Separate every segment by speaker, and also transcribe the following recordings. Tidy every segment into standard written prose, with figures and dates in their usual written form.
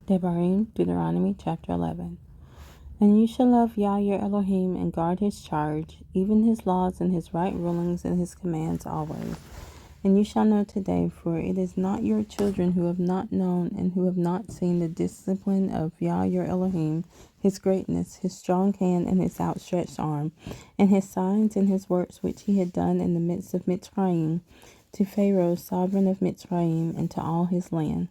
Speaker 1: Debarim, Deuteronomy chapter 11. And you shall love Yah your Elohim and guard his charge, even his laws and his right rulings and his commands always. And you shall know today, for it is not your children who have not known and who have not seen the discipline of Yah your Elohim, his greatness, his strong hand and his outstretched arm, and his signs and his works which he had done in the midst of Mitzrayim, to Pharaoh, sovereign of Mitzrayim, and to all his land.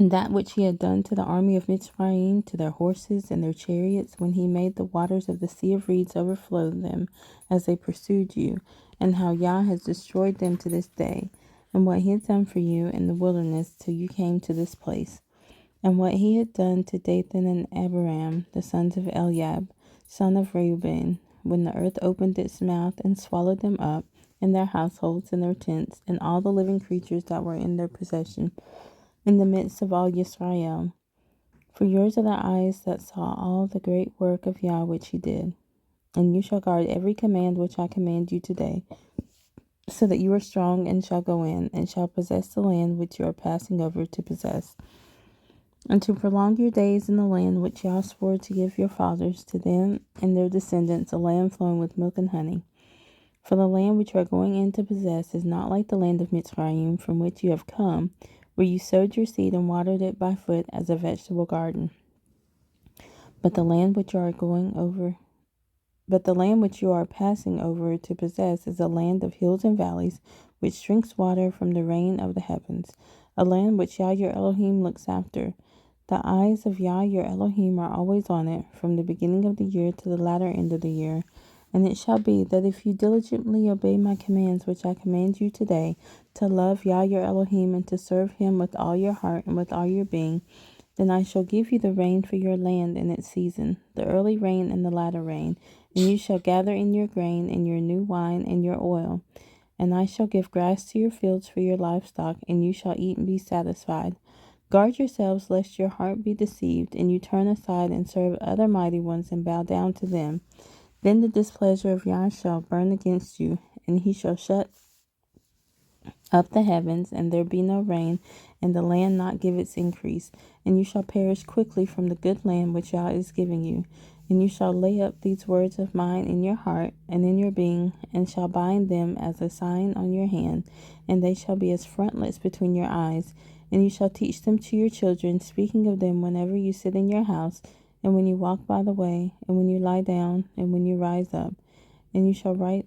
Speaker 1: And that which he had done to the army of Mitzrayim, to their horses and their chariots, when he made the waters of the sea of reeds overflow them as they pursued you, and how Yah has destroyed them to this day, and what he had done for you in the wilderness till you came to this place, and what he had done to Dathan and Abiram, the sons of Eliab, son of Reuben, when the earth opened its mouth and swallowed them up, and their households and their tents, and all the living creatures that were in their possession, in the midst of all Yisrael. For yours are the eyes that saw all the great work of Yah which he did. And you shall guard every command which I command you today, so that you are strong and shall go in, and shall possess the land which you are passing over to possess, and to prolong your days in the land which Yah swore to give your fathers, to them and their descendants, a land flowing with milk and honey. For the land which you are going in to possess is not like the land of Mitzrayim, from which you have come, where you sowed your seed and watered it by foot as a vegetable garden. But the land which you are passing over to possess is a land of hills and valleys, which drinks water from the rain of the heavens, a land which Yah your Elohim looks after. The eyes of Yah your Elohim are always on it, from the beginning of the year to the latter end of the year. And it shall be that if you diligently obey my commands which I command you today, to love Yah your Elohim and to serve him with all your heart and with all your being, then I shall give you the rain for your land in its season, the early rain and the latter rain, and you shall gather in your grain and your new wine and your oil. And I shall give grass to your fields for your livestock, and you shall eat and be satisfied. Guard yourselves lest your heart be deceived, and you turn aside and serve other mighty ones and bow down to them. Then the displeasure of Yah shall burn against you, and he shall shut up the heavens, and there be no rain, and the land not give its increase. And you shall perish quickly from the good land which Yah is giving you. And you shall lay up these words of mine in your heart and in your being, and shall bind them as a sign on your hand, and they shall be as frontlets between your eyes. And you shall teach them to your children, speaking of them whenever you sit in your house, and when you walk by the way, and when you lie down, and when you rise up. And you shall write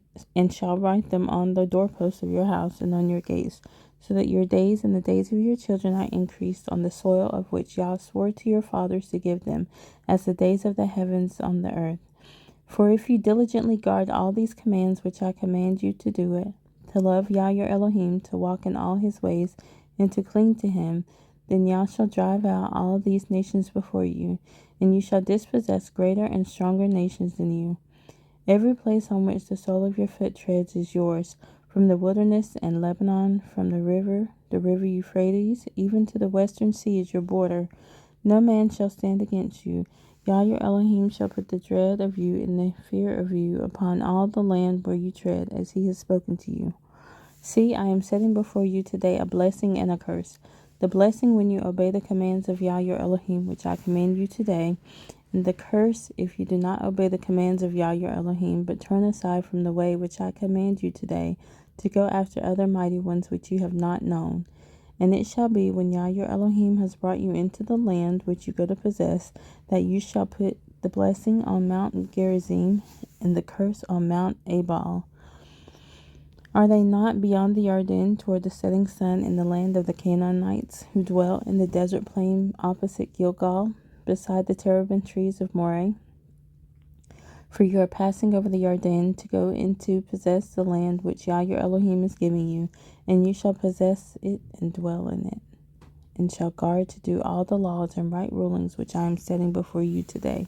Speaker 1: them on the doorposts of your house and on your gates, so that your days and the days of your children are increased on the soil of which Yah swore to your fathers to give them, as the days of the heavens on the earth. For if you diligently guard all these commands which I command you to do it, to love Yah your Elohim, to walk in all his ways, and to cling to him, then Yah shall drive out all these nations before you, and you shall dispossess greater and stronger nations than you. Every place on which the sole of your foot treads is yours, from the wilderness and Lebanon, from the river Euphrates, even to the western sea is your border. No man shall stand against you. Yah your Elohim shall put the dread of you and the fear of you upon all the land where you tread, as he has spoken to you. See, I am setting before you today a blessing and a curse. The blessing when you obey the commands of Yah your Elohim, which I command you today, and the curse if you do not obey the commands of Yah your Elohim, but turn aside from the way which I command you today, to go after other mighty ones which you have not known. And it shall be, when Yah your Elohim has brought you into the land which you go to possess, that you shall put the blessing on Mount Gerizim, and the curse on Mount Ebal. Are they not beyond the Jordan toward the setting sun, in the land of the Canaanites, who dwell in the desert plain opposite Gilgal, beside the terebinth trees of Moreh? For you are passing over the Jordan to go in to possess the land which Yah your Elohim is giving you, and you shall possess it and dwell in it, and shall guard to do all the laws and right rulings which I am setting before you today.